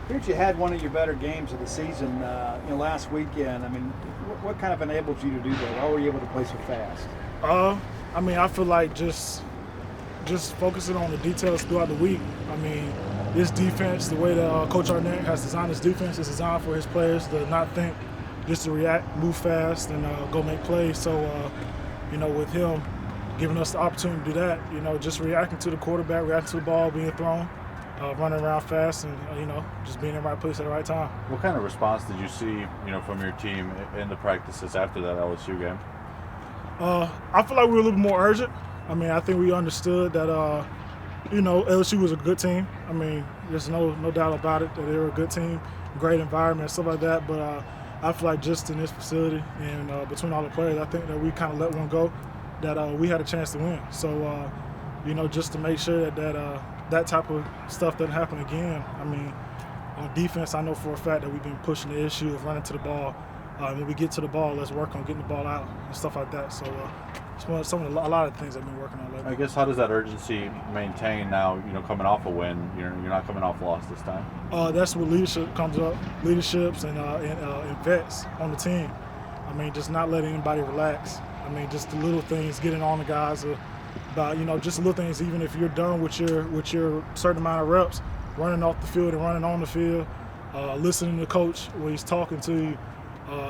Here's you had one of your better games of the season last weekend. I mean, what kind of enabled you to do that? How were you able to play so fast? I feel like just focusing on the details throughout the week. I mean, this defense, the way that Coach Arnett has designed his defense, is designed for his players to not think, just to react, move fast, and go make plays. So, with him giving us the opportunity to do that, just reacting to the quarterback, reacting to the ball being thrown, running around fast, and just being in the right place at the right time. What kind of response did you see, from your team in the practices after that LSU game? I feel like we were a little bit more urgent. I mean, I think we understood that, LSU was a good team. I mean, there's no doubt about it that they were a good team, great environment, stuff like that. But I feel like just in this facility and between all the players, I think that we kind of let one go, that we had a chance to win. So, just to make sure that type of stuff doesn't happen again. I mean, on defense, I know for a fact that we've been pushing the issue of running to the ball. When we get to the ball, let's work on getting the ball out and stuff like that. So it's a lot of things I've been working on lately. I guess how does that urgency maintain now, coming off a win? You're not coming off loss this time. That's where leadership comes up, leaderships and vets on the team. I mean, just not letting anybody relax. I mean, just the little things, getting on the guys about, just the little things, even if you're done with your certain amount of reps, running off the field and running on the field, listening to the coach when he's talking to you.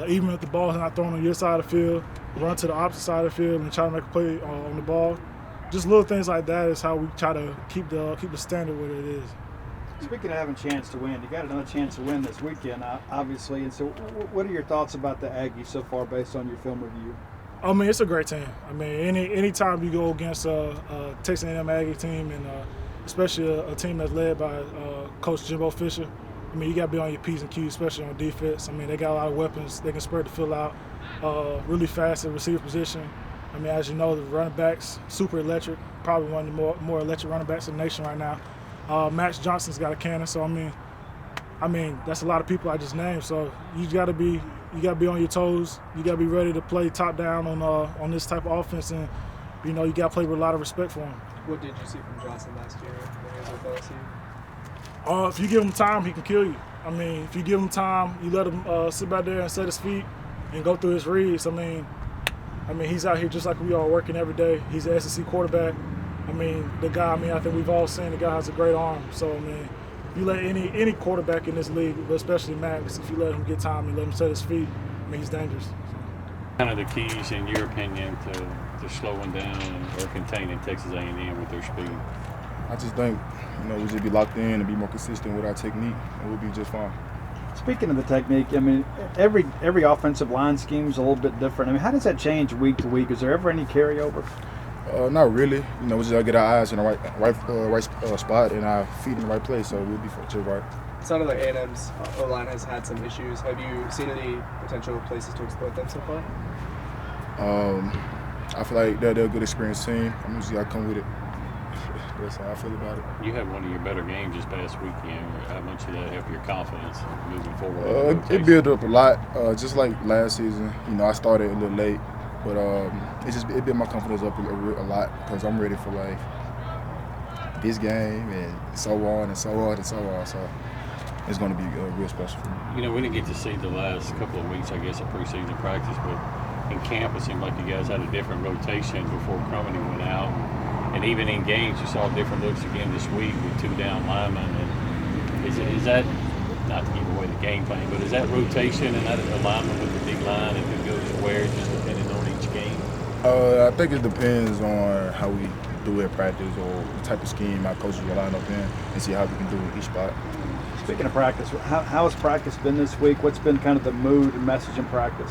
Even if the ball's not thrown on your side of the field, run to the opposite side of the field and try to make a play on the ball. Just little things like that is how we try to keep the standard where it is. Speaking of having a chance to win, you got another chance to win this weekend, obviously. And so what are your thoughts about the Aggies so far based on your film review? I mean, it's a great team. I mean, any time you go against a Texas A&M Aggie team, and especially a team that's led by Coach Jimbo Fisher, I mean, you got to be on your P's and Q's, especially on defense. I mean, they got a lot of weapons. They can spread the field out really fast at receiver position. I mean, as you know, the running backs, super electric, probably one of the more electric running backs in the nation right now. Max Johnson's got a cannon, so I mean, that's a lot of people I just named. So you got to be on your toes. You got to be ready to play top down on this type of offense, and you got to play with a lot of respect for him. What did you see from Johnson last year when he was with LSU? If you give him time, he can kill you. I mean, if you give him time, you let him sit back there and set his feet and go through his reads. I mean, he's out here just like we are, working every day. He's an SEC quarterback. I mean, the guy, I think we've all seen the guy has a great arm. So, I mean, if you let any quarterback in this league, but especially Max, if you let him get time and let him set his feet, I mean, he's dangerous. So. Kind of the keys, in your opinion, to slowing down or containing Texas A&M with their speed? I just think, we just be locked in and be more consistent with our technique, and we'll be just fine. Speaking of the technique, I mean, every offensive line scheme is a little bit different. I mean, how does that change week to week? Is there ever any carryover? Not really. We just gotta get our eyes in the right spot and our feet in the right place, so we'll be just right. It sounded like A&M's O-line has had some issues. Have you seen any potential places to exploit them so far? I feel like they're a good experienced team. I come with it. That's how I feel about it. You had one of your better games this past weekend. How much did that help your confidence moving forward? It built up a lot. Just like last season, I started a little late, but it built my confidence up a lot because I'm ready for this game and so on and so on and so on. So it's going to be real special for me. We didn't get to see the last couple of weeks, I guess, of preseason practice, but in camp it seemed like you guys had a different rotation before Crumedy went out. And even in games, you saw different looks again this week with two down linemen. And is that, not to give away the game plan, but is that rotation and that alignment with the big line and who goes where just depending on each game? I think it depends on how we do it in practice or the type of scheme our coaches will line up in and see how we can do it each spot. Speaking of practice, how has practice been this week? What's been kind of the mood and message in practice?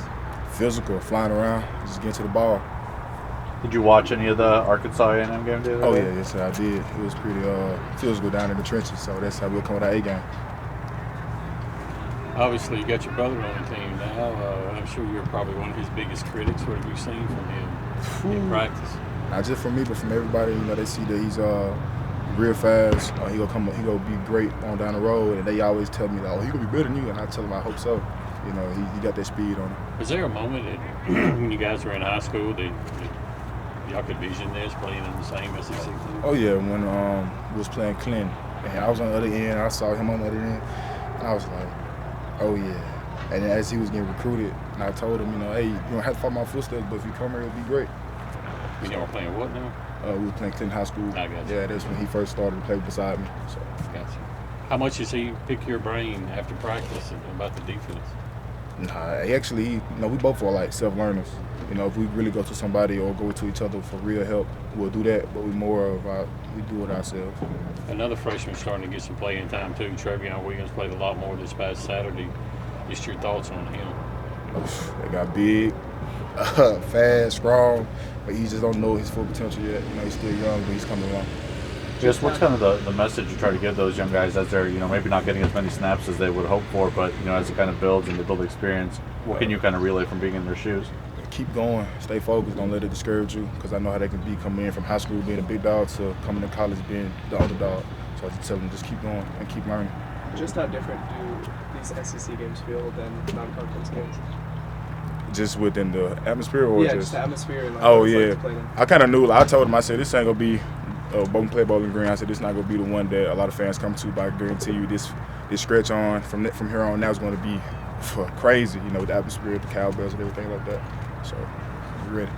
Physical, flying around, just getting to the ball. Did you watch any of the Arkansas A&M game today? Oh, yeah, yes, sir, I did. It was pretty physical down in the trenches, so that's how we'll come with our A game. Obviously, you got your brother on the team now. I'm sure you're probably one of his biggest critics. What have you seen from him in practice? Not just from me, but from everybody. They see that he's real fast. He gonna be great on down the road, and they always tell me, he gonna be better than you, and I tell them I hope so. He got that speed on him. Was there a moment when you guys were in high school that y'all could vision this playing in the same SEC team? Oh yeah, when we was playing Clinton, and I was on the other end, I saw him on the other end. I was like, oh yeah. And then as he was getting recruited, and I told him, you know, hey, you don't have to follow my footsteps, but if you come here, it'll be great. You know, we're playing what now? We were playing Clinton High School. I got you. Yeah, that's when he first started to play beside me. So. Gotcha. How much does he pick your brain after practice about the defense? Nah, you know, we both are like self-learners. You know, if we really go to somebody or go to each other for real help, we'll do that. But we do it ourselves. Another freshman starting to get some playing time too. Trevion Williams played a lot more this past Saturday. Just your thoughts on him? They got big, fast, strong, but he just don't know his full potential yet. You know, he's still young, but he's coming along. Just what's kind of the message you try to give those young guys as they're, you know, maybe not getting as many snaps as they would hope for, but, you know, as it kind of builds and they build experience, what can you kind of relay from being in their shoes? Keep going, stay focused, don't let it discourage you, because I know how they can be coming in from high school being a big dog to coming to college being the underdog. So I just tell them just keep going and keep learning. Just how different do these SEC games feel than non-conference games? Just within the atmosphere, or just the atmosphere and like, oh what it's yeah, like to play them. I kind of knew. I told him, I said, this ain't gonna be play Bowling Green. I said, this not gonna be the one that a lot of fans come to. But I guarantee you, this stretch on from here on now is going to be crazy. You know, with the atmosphere, the cowbells, and everything like that. So, we're ready.